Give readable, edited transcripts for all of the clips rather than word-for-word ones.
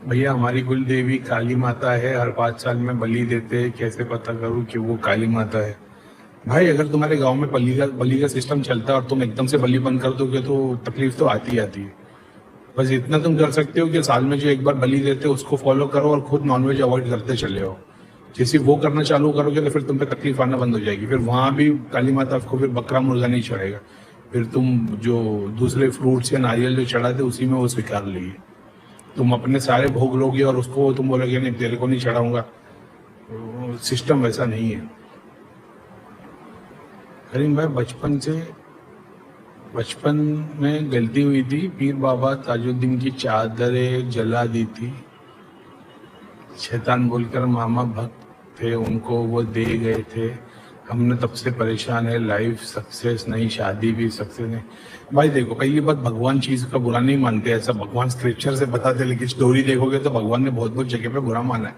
भैया हमारी कुल देवी काली माता है, हर 5 साल में बलि देते हैं, कैसे पता करूं कि वो काली माता है? भाई अगर तुम्हारे गांव में बलि का सिस्टम चलता है और तुम एकदम से बलि बंद कर दोगे तो तकलीफ तो आती ही आती है। बस इतना तुम कर सकते हो कि साल में जो एक बार बलि देते हो उसको फॉलो करो और खुद नॉनवेज अवॉइड करते चले हो। जैसे वो करना चालू करोगे तो फिर तुम पे तकलीफ आना बंद हो जाएगी। फिर वहां भी काली माता को फिर बकरा मुर्गा नहीं चढ़ेगा। फिर तुम जो दूसरे फ्रूट्स या नारियल जो चढ़ाते उसी में वो स्वीकार लेगी। तुम अपने सारे भोग लोगे और उसको तुम बोलोगे नहीं तेरे को नहीं चढ़ाऊंगा। सिस्टम वैसा नहीं है। करीम भाई बचपन में गलती हुई थी, पीर बाबा ताजुद्दीन की चादरें जला दी थी। शैतान बोलकर मामा भक्त थे, उनको वो दे गए थे। हमने तब से परेशान है, लाइफ सक्सेस नहीं, शादी भी सक्सेस नहीं। भाई देखो, पहली बात, भगवान चीज का बुरा नहीं मानते, ऐसा भगवान स्क्रिप्चर से बताते, लेकिन स्टोरी देखोगे तो भगवान ने बहुत बहुत जगह पे बुरा माना है।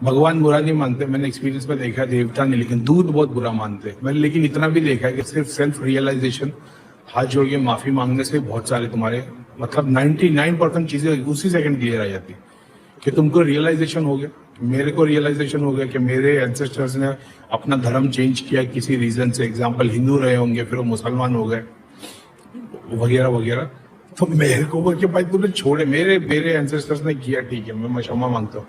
भगवान बुरा नहीं मानते, मैंने एक्सपीरियंस में देखा है, देवता नहीं, लेकिन दूध बहुत बुरा मानते। मैंने लेकिन इतना भी देखा है कि सिर्फ सेल्फ रियलाइजेशन, हाथ जोड़ के माफी मांगने से बहुत सारे तुम्हारे मतलब 99% चीजें उसी सेकंड क्लियर आ जाती है कि तुमको रियलाइजेशन हो गया। मेरे को रियलाइजेशन हो गया कि मेरे एंसेस्टर्स ने अपना धर्म चेंज किया किसी रीजन से, एग्जाम्पल हिंदू रहे होंगे फिर वो मुसलमान हो गए वगैरह वगैरह। तो मेरे को बोल के भाई तूने छोड़े, मेरे एंसेस्टर्स ने किया, ठीक है मैं क्षमा मांगता हूँ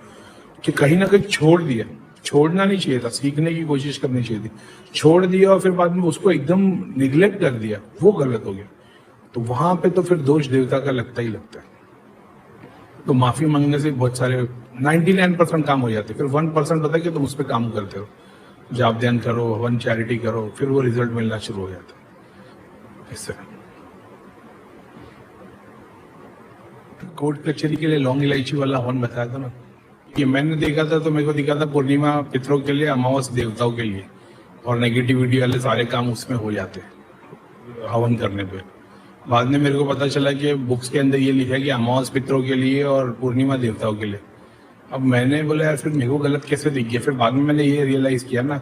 कि कहीं ना कहीं छोड़ दिया। छोड़ना नहीं चाहिए था, सीखने की कोशिश करनी चाहिए थी। छोड़ दिया और फिर बाद में उसको एकदम निग्लेक्ट कर दिया, वो गलत हो गया। तो वहां पे तो फिर दोष देवता का लगता ही लगता है। तो माफी मांगने से बहुत सारे 99% काम हो जाते, फिर 1% होता है कि तुम उस पर काम करते हो, जाप ध्यान करो, वन चैरिटी करो, फिर वो रिजल्ट मिलना शुरू हो जाता है। इस तरह कोर्ट कचहरी के लिए लौंग इलायची वाला हवन बताया था ना, कि मैंने देखा था तो मेरे को दिखा था पूर्णिमा पितरों के लिए, अमावस देवताओं के लिए, और नेगेटिविटी वाले सारे काम उसमें हो जाते हवन करने पे। बाद में मेरे को पता चला कि बुक्स के अंदर ये लिखा है कि अमावस पितरों के लिए और पूर्णिमा देवताओं के लिए। अब मैंने बोला यार फिर मेरे को गलत कैसे दिख गया। फिर बाद में मैंने ये रियलाइज किया ना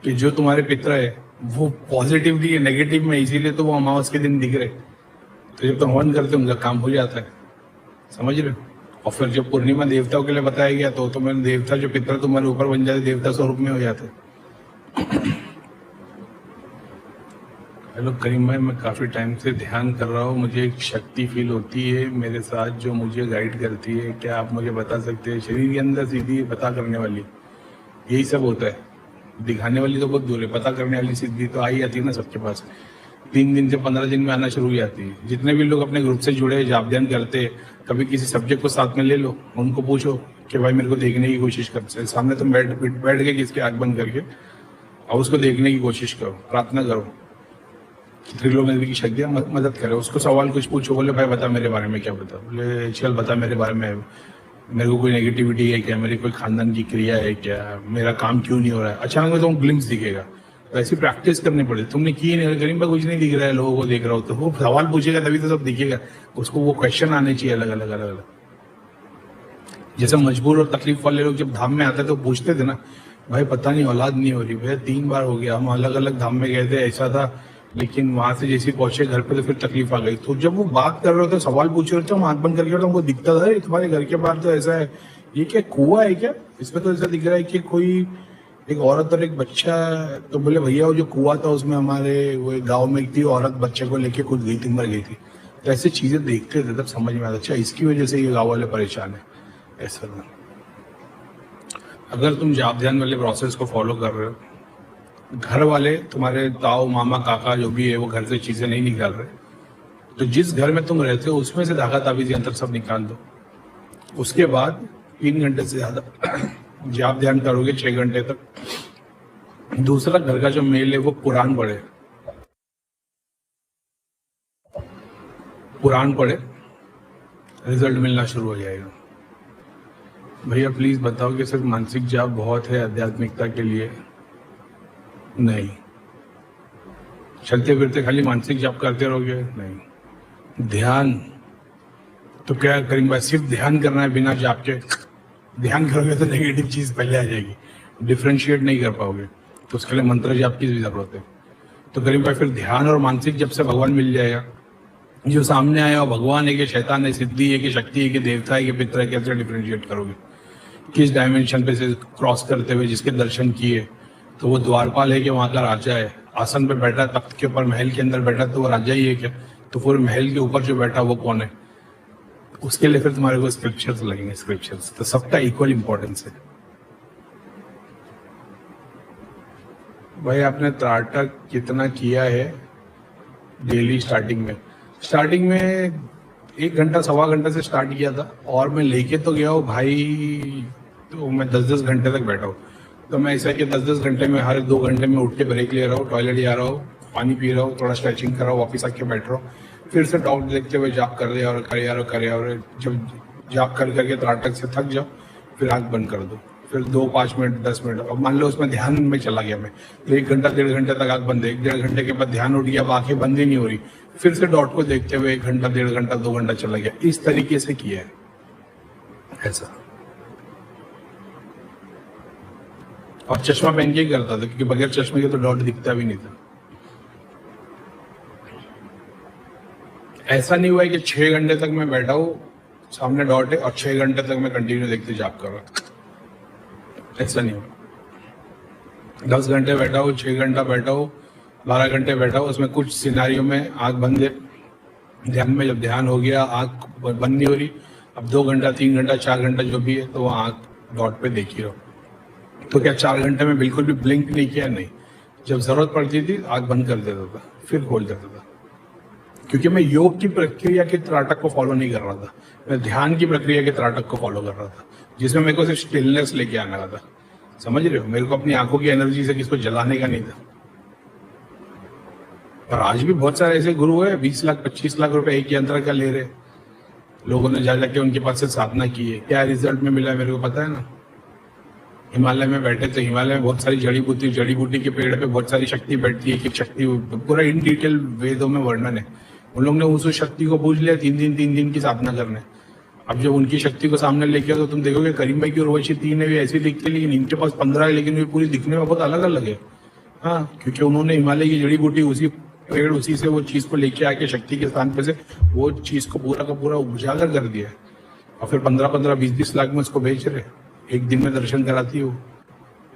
कि जो तुम्हारे पितर है वो पॉजिटिवली है, नेगेटिव में, इसीलिए तो वो अमावस के दिन दिख रहे। तो जब तुम हवन करते हो उनका काम हो जाता है, समझ रहे हो। और फिर जब पूर्णिमा देवताओं के लिए बताया गया तो मैंने देवता जो पितर तुम्हारे ऊपर बन जाते, देवता स्वरूप में हो जाते। हेलो करीम भाई, मैं काफ़ी टाइम से ध्यान कर रहा हूँ, मुझे एक शक्ति फील होती है मेरे साथ जो मुझे गाइड करती है। क्या आप मुझे बता सकते हैं? शरीर के अंदर सीधी पता करने वाली, यही सब होता है। दिखाने वाली तो बहुत दूर है, पता करने वाली सीधी तो आई आती है ना सबके पास। 3 दिन से 15 दिन में आना शुरू हो जाती है। जितने भी लोग अपने ग्रुप से जुड़े, जाप ध्यान करते, कभी किसी सब्जेक्ट को साथ में ले लो, उनको पूछो कि भाई मेरे को देखने की कोशिश कर, सामने तुम बैठ के किसके आँख बंद करके और उसको देखने की कोशिश करो, प्रार्थना करो त्रिलोक की शक्तियाँ मदद करे। उसको सवाल कुछ पूछो, बोले भाई बता मेरे बारे में क्या बता, बोले चल बता मेरे बारे में, मेरे को कोई नेगेटिविटी है क्या, मेरी कोई खानदान की क्रिया है क्या, मेरा काम क्यों नहीं हो रहा है। अचानक में तुम ग्लिम्स दिखेगा। तो ऐसी प्रैक्टिस करनी पड़े। तुमने की नहीं, करीम भाई कुछ नहीं दिख रहा है, लोगों को देख रहा हो, तो वो सवाल पूछेगा तभी तो सब दिखेगा। उसको वो क्वेश्चन आने चाहिए अलग अलग अलग अलग। जैसे मजबूर और तकलीफ वाले लोग जब धाम में आते तो पूछते थे ना, भाई पता नहीं औलाद नहीं हो रही। भैया 3 बार हो गया, हम अलग अलग धाम में गए थे, ऐसा था, लेकिन वहां से जैसे पहुंचे घर पे तो फिर तकलीफ आ गई। तो जब वो बात कर रहे थे, सवाल पूछ रहे थे, हम आंख बंद करके, तो हमको दिखता था तुम्हारे घर के बाहर तो ऐसा है, ये क्या कुआं है क्या, इसमें तो ऐसा दिख रहा है कि कोई एक औरत और एक बच्चा। तो बोले भैया वो जो कुआं था उसमें हमारे वो गाँव में एक थी औरत, बच्चे को लेके खुद गई थी, मर गई थी। तो ऐसी चीजें देखते थे तब समझ में आता, अच्छा इसकी वजह से ये गाँव वाले परेशान है। ऐसा ना, अगर तुम जाप ध्यान वाले प्रोसेस को फॉलो कर रहे हो, घर वाले तुम्हारे ताऊ मामा काका जो भी है वो घर से चीजें नहीं निकाल रहे, तो जिस घर में तुम रहते हो उसमें से धागा ताबीज यंत्र सब निकाल दो। उसके बाद 3 घंटे से ज्यादा जाप ध्यान करोगे, 6 घंटे तक। दूसरा, घर का जो मेल है वो पुराण पढ़े, रिजल्ट मिलना शुरू हो जाएगा। भैया प्लीज बताओ कि सिर्फ मानसिक जाप बहुत है आध्यात्मिकता के लिए? नहीं, चलते फिरते खाली मानसिक जाप करते रहोगे नहीं। ध्यान तो क्या करीम भाई, सिर्फ ध्यान करना है बिना जाप के? ध्यान करोगे तो नेगेटिव चीज पहले आ जाएगी, डिफ्रेंशिएट नहीं कर पाओगे, तो उसके लिए मंत्र जाप की भी जरूरत है। तो करीम भाई फिर ध्यान और मानसिक जप से भगवान मिल जाएगा? जो सामने आया वो भगवान है कि शैतान है, सिद्धि है कि शक्ति है कि देवता है कि पितर है, कैसे डिफरेंशिएट करोगे? किस डायमेंशन पे से क्रॉस करते हुए जिसके दर्शन किए, तो वो द्वारपाल है कि वहां का राजा है? आसन पे बैठा, तख्त के ऊपर, महल के अंदर बैठा, तो वो राजा ही है क्या? तो पूरे महल के ऊपर जो बैठा वो कौन है? उसके लिए फिर तुम्हारे को स्क्रिप्चर्स लगेंगे, स्क्रिप्चर्स। तो सबका इक्वल इंपॉर्टेंस है। भाई आपने त्राटक कितना किया है डेली? स्टार्टिंग में 1 घंटा 1.25 घंटा से स्टार्ट किया था, और मैं लेके तो गया हूँ भाई, तो मैं 10-10 घंटे तक बैठा हूँ। तो मैं ऐसा है कि 10-10 घंटे में हर 2 घंटे में उठ के ब्रेक ले रहा हूँ, टॉयलेट जा रहा हूँ, पानी पी रहा हूँ, थोड़ा स्ट्रेचिंग कर रहा हूँ, वापस आके बैठ रहा हूँ, फिर से डॉट देखते हुए जाप कर रहे और जब जाप कर करके त्राटक से थक जाओ, फिर आँख बंद कर दो, फिर 2-5 मिनट 10 मिनट, अब मान लो उसमें ध्यान में चला गया मैं, तो 1 घंटा 1.5 घंटे तक आँख बंद है, 1.5 घंटे के बाद ध्यान उठ गया, अब आंखें बंद ही नहीं हो रही, फिर से डॉट को देखते हुए 1 घंटा 1.5 घंटा 2 घंटा चला गया। इस तरीके से किया है ऐसा। और चश्मा पहन के ही करता था, क्योंकि बगैर चश्मे के तो डॉट दिखता भी नहीं था। ऐसा नहीं हुआ है कि 6 घंटे तक मैं बैठा हूँ, सामने डॉट है और 6 घंटे तक मैं कंटिन्यू देखते जाप कर रहा था, ऐसा नहीं हुआ। 10 घंटे बैठा हूँ, 6 घंटा बैठा हूँ, 12 घंटे बैठा हूँ, उसमें कुछ सिनारियों में आंख बंद है, ध्यान में जब ध्यान हो गया आंख बंद नहीं हो रही, अब 2 घंटा 3 घंटा 4 घंटा जो भी है, तो वो आंख डॉट पे देख ही रहो। तो क्या 4 घंटे में बिल्कुल भी ब्लिंक नहीं किया? नहीं। जब जरूरत पड़ती थी आंख बंद कर देता था, फिर खोल देता था, क्योंकि मैं योग की प्रक्रिया के त्राटक को फॉलो नहीं कर रहा था, मैं ध्यान की प्रक्रिया के त्राटक को फॉलो कर रहा था, जिसमें मेरे को सिर्फ स्टिलनेस लेके आना था। समझ रहे हो? मेरे को अपनी आंखों की एनर्जी से किसको जलाने का नहीं था। और आज भी बहुत सारे ऐसे गुरु है 20 लाख 25 लाख रुपए एक यंत्र का ले रहे, लोगों ने जा जाके उनके पास से साधना की है, क्या रिजल्ट में मिला मेरे को पता है ना। हिमालय में बैठे तो हिमालय में बहुत सारी जड़ी बूटी के पेड़ पे बहुत सारी शक्ति बैठती है, एक शक्ति पूरा इन डिटेल वेदों में वर्णन है। उन लोगों ने उस शक्ति को पूछ लिया 3 दिन की साधना करने। अब जब उनकी शक्ति को सामने लेके आओ तो तुम देखोगे करीम भाई की उर्वशी 3 है, भी ऐसी दिखती है, लेकिन इनके पास 15 है, लेकिन वे पूरी दिखने में बहुत अलग अलग है। हाँ, क्योंकि उन्होंने हिमालय की जड़ी बूटी, उसी पेड़, उसी से वो चीज को लेके आके शक्ति के स्थान पे से वो चीज को पूरा का पूरा उजागर कर दिया है, और फिर 15-15 20-20 लाख में उसको बेच रहे, एक दिन में दर्शन कराती हो।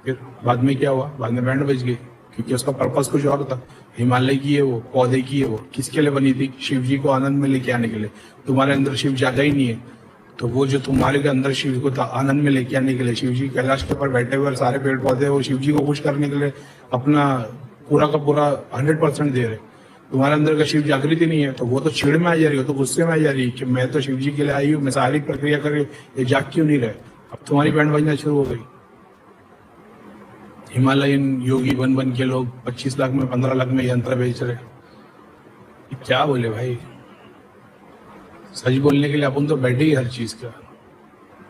फिर बाद में क्या हुआ? बाद में बैंड बज गई, क्योंकि उसका पर्पस कुछ और था। हिमालय की है वो, पौधे की है वो, किसके लिए बनी थी? शिव जी को आनंद में लेके आने के लिए। तुम्हारे अंदर शिव जागा ही नहीं है, तो वो जो तुम्हारे के अंदर शिव को आनंद में लेके आने के लिए, शिव जी कैलाश के ऊपर बैठे हुए और सारे पेड़ पौधे वो शिव जी को खुश करने के लिए अपना पूरा का पूरा 100% दे रहे, तुम्हारे अंदर का शिव जागृति नहीं है, तो वो तो चिड़ में आ जा रही हो, तो गुस्से में आ जा रही है कि मैं तो शिव जी के लिए आई हूँ, मैं सारी प्रक्रिया कर रही हूँ, ये जाग क्यों नहीं रहे? अब तुम्हारी बैंड बजना शुरू हो गई। हिमालयन योगी बन बन के लोग 25 लाख में 15 लाख में यंत्र बेच रहे, क्या बोले भाई? सच बोलने के लिए अपन तो बैठे ही हर चीज का।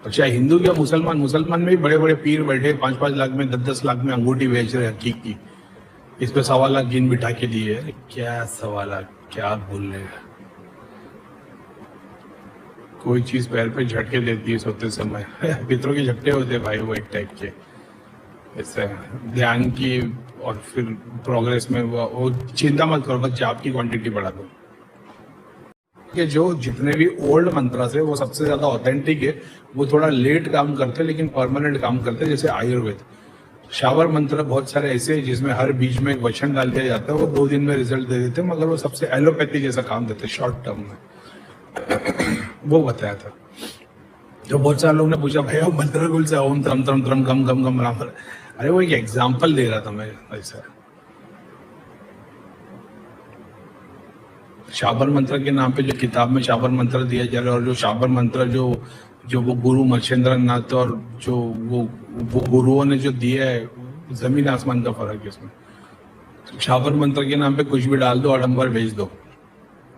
और चाहे हिंदू या मुसलमान में भी बड़े बड़े पीर बैठे 5-5 लाख में 10-10 लाख में अंगूठी बेच रहे हकीक की, इस पे 1.25 लाख गिन बिठा के दिए। अरे क्या 1.25 लाख, क्या बोल रहे? कोई चीज पैर पे झटके देती है सोते समय पितरों के झटके होते हैं भाई, वो एक टाइप के ऐसे ध्यान की, और फिर प्रोग्रेस में वो चिंता मत करो, बस जाप की क्वांटिटी बढ़ा दो। कि जो जितने भी ओल्ड मंत्र है वो सबसे ज्यादा ऑथेंटिक है, वो थोड़ा लेट काम करते हैं लेकिन परमानेंट काम करते हैं। जैसे आयुर्वेद, शावर मंत्र बहुत सारे ऐसे हैं जिसमें हर बीच में एक वचन डाल दिया जाता है, वो 2 दिन में रिजल्ट दे देते हैं, मगर वो सबसे एलोपैथी जैसा काम देते हैं शॉर्ट टर्म में वो बताया था। तो बहुत सारे लोगों ने पूछा भाई वो मंत्र कौन सा, ओम त्रम त्रम त्रम गम गम गम राम। अरे वो एक एग्जाम्पल दे रहा था मैं ऐसा। शाबर मंत्र के नाम पे जो किताब में शाबर मंत्र दिया जा रहा है, और जो शाबर मंत्र जो वो गुरु मच्छेंद्र नाथ और जो वो गुरुओं ने जो दिया है, जमीन आसमान का फर्क है इसमें। शाबर मंत्र के नाम पे कुछ भी डाल दो, आडंबर भेज दो,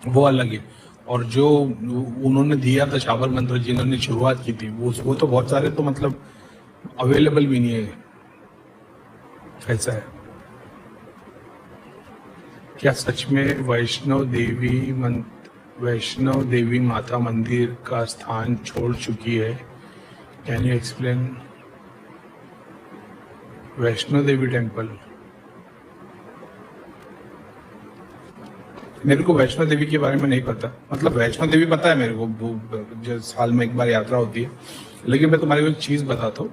वो अलग है। और जो उन्होंने दिया था शाबर मंत्र, जिन्होंने शुरुआत की थी, वो तो बहुत सारे तो मतलब अवेलेबल भी नहीं है, ऐसा है। क्या सच में वैष्णव देवी माता मंदिर का स्थान छोड़ चुकी है? Can you explain? Vaishno Devi temple मेरे को वैष्णो देवी के बारे में नहीं पता, मतलब वैष्णो देवी पता है मेरे को, वो जो साल में एक बार यात्रा होती है। लेकिन मैं तुम्हारे को एक चीज बताता हूँ,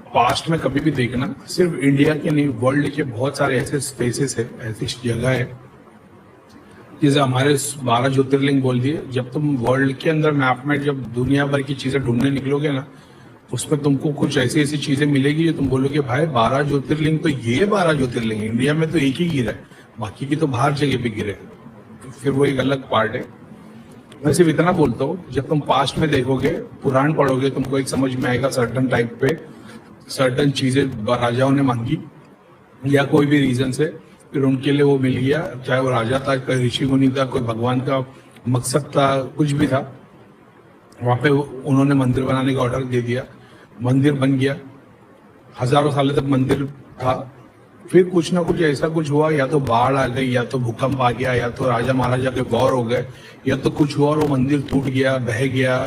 पास्ट में कभी भी देखना, सिर्फ इंडिया के नहीं वर्ल्ड के बहुत सारे ऐसे स्पेसेस है, ऐसी जगह है, जैसे हमारे 12 ज्योतिर्लिंग बोल दिए। जब तुम वर्ल्ड के अंदर मैप में जब दुनिया भर की चीजें ढूंढने निकलोगे ना, उसमें तुमको कुछ ऐसी ऐसी चीजें मिलेगी जो तुम बोलोगे भाई 12 ज्योतिर्लिंग तो ये 12 ज्योतिर्लिंग है, इंडिया में तो एक ही गिरा है, बाकी की तो बाहर जगह पे गिरे। तो फिर वो एक अलग पार्ट है। मैं सिर्फ इतना बोलता हूँ, जब तुम पास्ट में देखोगे, पुराण पढ़ोगे, तुमको एक समझ में आएगा सर्टन टाइप पे सर्टन चीजें राजाओं ने मांगी या कोई भी रीजन से, फिर उनके लिए वो मिल गया, चाहे वो राजा था, कोई ऋषि मुनि था, कोई भगवान का मकसद था, कुछ भी था, वहां पे उन्होंने मंदिर बनाने का ऑर्डर दे दिया, मंदिर बन गया, हजारों साल तक मंदिर था। फिर कुछ ना कुछ ऐसा कुछ हुआ, या तो बाढ़ आ गई, या तो भूकंप आ गया, या तो राजा महाराजा के वॉर हो गए, या तो कुछ हुआ और वो मंदिर टूट गया, बह गया,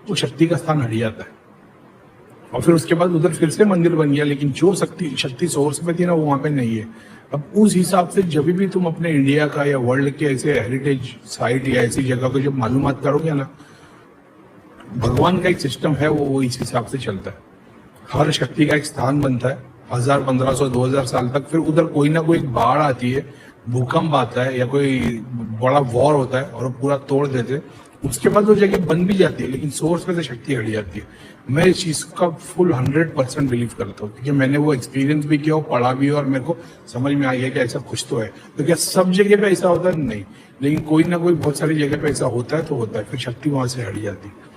वो शक्ति का स्थान हट जाता है। और फिर उसके बाद उधर फिर से मंदिर बन गया, लेकिन जो शक्ति सोर्स में थी ना, वो वहां पे नहीं है। अब उस हिसाब से जब भी तुम अपने इंडिया का या वर्ल्ड के ऐसे हेरिटेज साइट या ऐसी जगह को जब मालूमात करोगे ना, भगवान का एक सिस्टम है, वो इस हिसाब से चलता है। हर शक्ति का एक स्थान बनता है 1000, 1500, 2000 साल तक, फिर उधर कोई ना कोई बाढ़ आती है, भूकंप आता है, या कोई बड़ा वॉर होता है और वो पूरा तोड़ देते हैं। उसके बाद वो जगह बन भी जाती है, लेकिन सोर्स में से शक्ति हट जाती है। मैं इस चीज का फुल 100% बिलीव करता हूँ, क्योंकि मैंने वो एक्सपीरियंस भी किया, पढ़ा भी, और मेरे को समझ में आ गया कि ऐसा कुछ तो है। तो क्या सब जगह पे ऐसा होता है? नहीं, लेकिन कोई ना कोई बहुत सारी जगह पे ऐसा होता है, तो होता है, फिर शक्ति वहां से हट जाती है।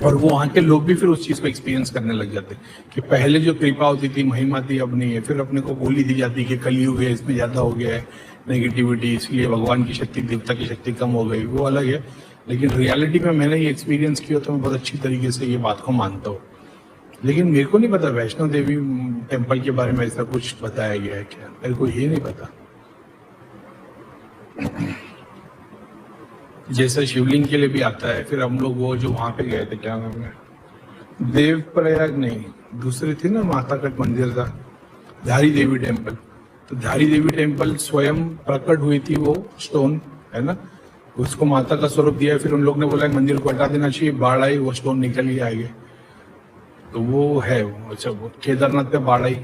और वो वहां के लोग भी फिर उस चीज को एक्सपीरियंस करने लग जाते हैं कि पहले जो कृपा होती थी, महिमा थी, अब नहीं है। फिर अपने को गोली दी जाती है कि कलयुग है, इसमें ज्यादा हो गया है नेगेटिविटी, इसलिए भगवान की शक्ति, देवता की शक्ति कम हो गई, वो अलग है। लेकिन रियलिटी में मैंने ये एक्सपीरियंस किया, तो मैं बहुत अच्छी तरीके से ये बात को मानता हूँ। लेकिन मेरे को नहीं पता वैष्णो देवी टेम्पल के बारे में ऐसा कुछ बताया गया है क्या, मेरे को ये नहीं पता। जैसा शिवलिंग के लिए भी आता है, फिर हम लोग वो जो वहां पे गए थे, क्या नाम है, देव प्रयाग नहीं, दूसरे थे ना, माता का मंदिर था, धारी देवी टेम्पल। तो धारी देवी टेम्पल स्वयं प्रकट हुई थी, वो स्टोन है ना, उसको माता का स्वरूप दिया। फिर उन लोग ने बोला मंदिर को हटा देना चाहिए, बाढ़ आई, वो स्टोन निकल ही आगे। तो वो है, अच्छा, वो केदारनाथ पे बाढ़ आई।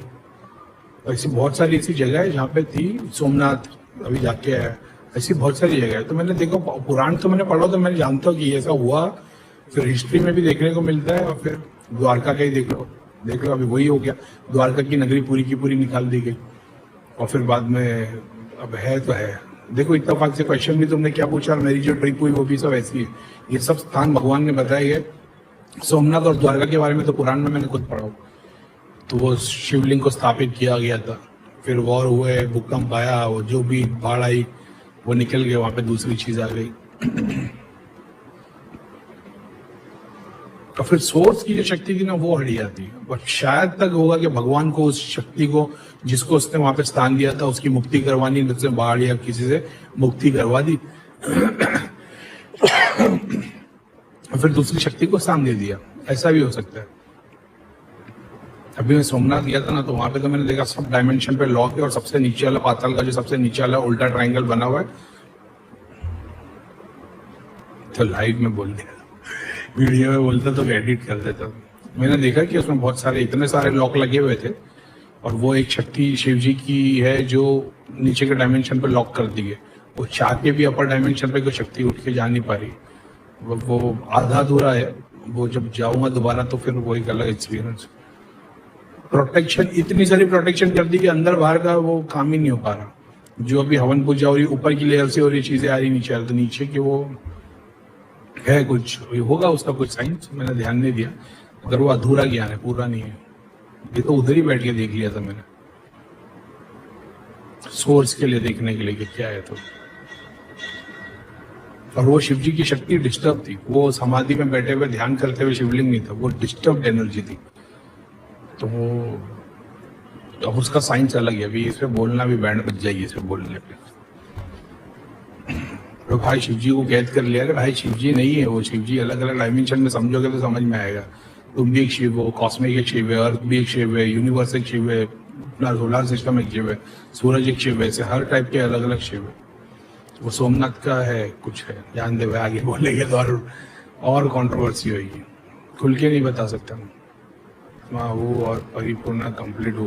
ऐसी बहुत सारी ऐसी जगह है जहाँ पे थी, सोमनाथ अभी जाके आया, ऐसी बहुत सारी जगह है। तो मैंने देखो, पुराण तो मैंने पढ़ा, तो मैं जानता हूँ कि ऐसा हुआ। फिर हिस्ट्री में भी देखने को मिलता है, और फिर द्वारका का ही देख लो, अभी वही हो गया, द्वारका की नगरी पूरी की पूरी निकाल दी गई। और फिर बाद में अब है तो है। देखो, इत्तेफाक से क्वेश्चन भी तुमने क्या पूछा, मेरी जो ट्रिप हुई वो भी सब ऐसी है। ये सब स्थान भगवान ने बताए गए। सोमनाथ और द्वारका के बारे में तो पुराण में मैंने खुद पढ़ा। तो वो शिवलिंग को स्थापित किया गया था, फिर वॉर हुए, भूकंप आया, वो जो भी बाढ़ आई, वो निकल गए, वहां पे दूसरी चीज आ गई। तो फिर सोर्स की जो शक्ति थी ना, वो हट जाती है। बट शायद तक होगा कि भगवान को उस शक्ति को, जिसको उसने वहां पे स्थान दिया था, उसकी मुक्ति करवानी, उससे बाढ़ या किसी से मुक्ति करवा दी, और फिर दूसरी शक्ति को स्थान दे दिया। ऐसा भी हो सकता है। अभी मैं सोमनाथ गया था ना, तो वहां पे तो मैंने देखा सब डायमेंशन पे लॉक है, और सबसे नीचे वाला पाताल का जो सबसे नीचे वाला उल्टा ट्रायंगल बना हुआ है। तो लाइव में बोल दिया, वीडियो में बोलता तो एडिट कर देता। मैंने देखा कि उसमें बहुत सारे, इतने सारे लॉक लगे हुए थे, और वो एक शक्ति शिव जी की है जो नीचे के डायमेंशन पे लॉक कर दी है। वो चाह के भी अपर डायमेंशन पे कोई शक्ति उठ के जा नहीं पा रही, वो आधा अधूरा है। वो जब जाऊंगा दोबारा तो फिर वो एक अलग एक्सपीरियंस। प्रोटेक्शन, इतनी सारी प्रोटेक्शन कर दी कि अंदर बाहर का वो काम ही नहीं हो पा रहा। जो अभी हवन पूजा हो रही, ऊपर की लेयर से हो रही चीजें आ रही, नीचे आ रही, तो नीचे की वो है, कुछ होगा उसका कुछ साइंस, मैंने ध्यान नहीं दिया। अगर वो अधूरा ज्ञान है, पूरा नहीं है। ये तो उधर ही बैठ के देख लिया था मैंने, सोर्स के लिए देखने के लिए कि क्या है। तो और वो शिव जी की शक्ति डिस्टर्ब थी, वो समाधि में बैठे हुए ध्यान करते हुए शिवलिंग नहीं था, वो डिस्टर्ब एनर्जी थी। तो वो, तो उसका साइंस अलग है। अभी इसमें बोलना भी बैंड बज जाएगी इसमें बोलने पे। तो भाई शिव जी को कैद कर लिया, भाई शिव जी नहीं है वो, शिव जी अलग अलग डायमेंशन में समझोगे तो समझ में आएगा। तुम भी एक शिव हो, कॉस्मिक एक शिव है, अर्थ भी एक शिव है, यूनिवर्स एक शिव है, अपना सोलर सिस्टम एक शिव है, सूरज एक शिव है, ऐसे हर टाइप के अलग अलग शिव है। वो सोमनाथ का है, कुछ है, ध्यान दे, आगे बोलेंगे तो और कंट्रोवर्सी होगी, खुल के नहीं बता सकता मैं वो और परिपूर्ण कंप्लीट हो।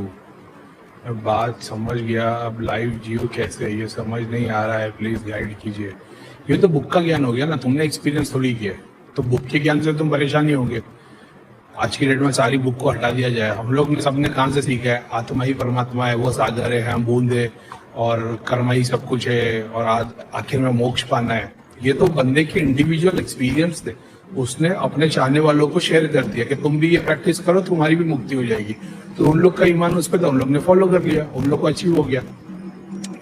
मैं बात समझ गया, अब लाइव जियो कैसे, ये समझ नहीं आ रहा है, प्लीज गाइड कीजिए। ये तो बुक का ज्ञान हो गया ना, तुमने एक्सपीरियंस थोड़ी किया है, तो बुक के ज्ञान से तुम परेशान ही होंगे। आज की डेट में सारी बुक को हटा दिया जाए, हम लोग ने सबने कहाँ से सीखा है, आत्मा ही परमात्मा है, वो सागर है, हम बूंद है, और कर्म ही सब कुछ है, और आखिर में मोक्ष पाना है। ये तो बंदे के इंडिविजुअल एक्सपीरियंस थे, उसने अपने चाहने वालों को शेयर कर दिया कि तुम भी ये प्रैक्टिस करो, तुम्हारी भी मुक्ति हो जाएगी। तो उन लोग का ईमान उस पर था, उन लोग ने फॉलो कर लिया, उन लोग को अचीव हो गया।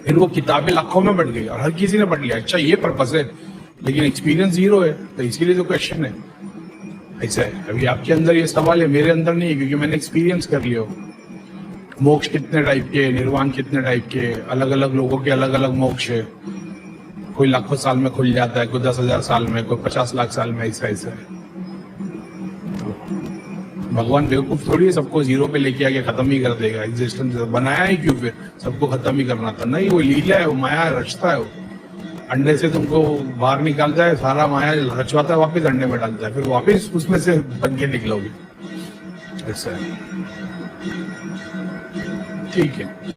फिर वो किताबें लाखों में बढ़ गई और हर किसी ने पढ़ लिया, अच्छा ये पर्पस है, लेकिन एक्सपीरियंस जीरो है, तो इसीलिए तो क्वेश्चन है। ऐसा है, अभी आपके अंदर ये सवाल है, मेरे अंदर नहीं है, क्योंकि मैंने एक्सपीरियंस कर लिया। मोक्ष कितने टाइप के, निर्वाण कितने टाइप के, अलग अलग लोगों के अलग अलग मोक्ष है। कोई लाखों साल में खुल जाता है, कोई 10,000 साल में, कोई 50 लाख साल में, ऐसा ऐसा है। भगवान बेवकूफ थोड़ी है, सबको जीरो पे लेके आके खत्म ही कर देगा। एग्जिस्टेंस बनाया ही क्यों, फिर सबको खत्म ही करना था? नहीं, वो लीला है, वो माया रचता है। वो अंडे से तुमको बाहर निकालता है, सारा माया रचवाता है, वापस अंडे में डालता है, फिर वापस उसमें से बन के निकलोगे। ऐसा है, ठीक है।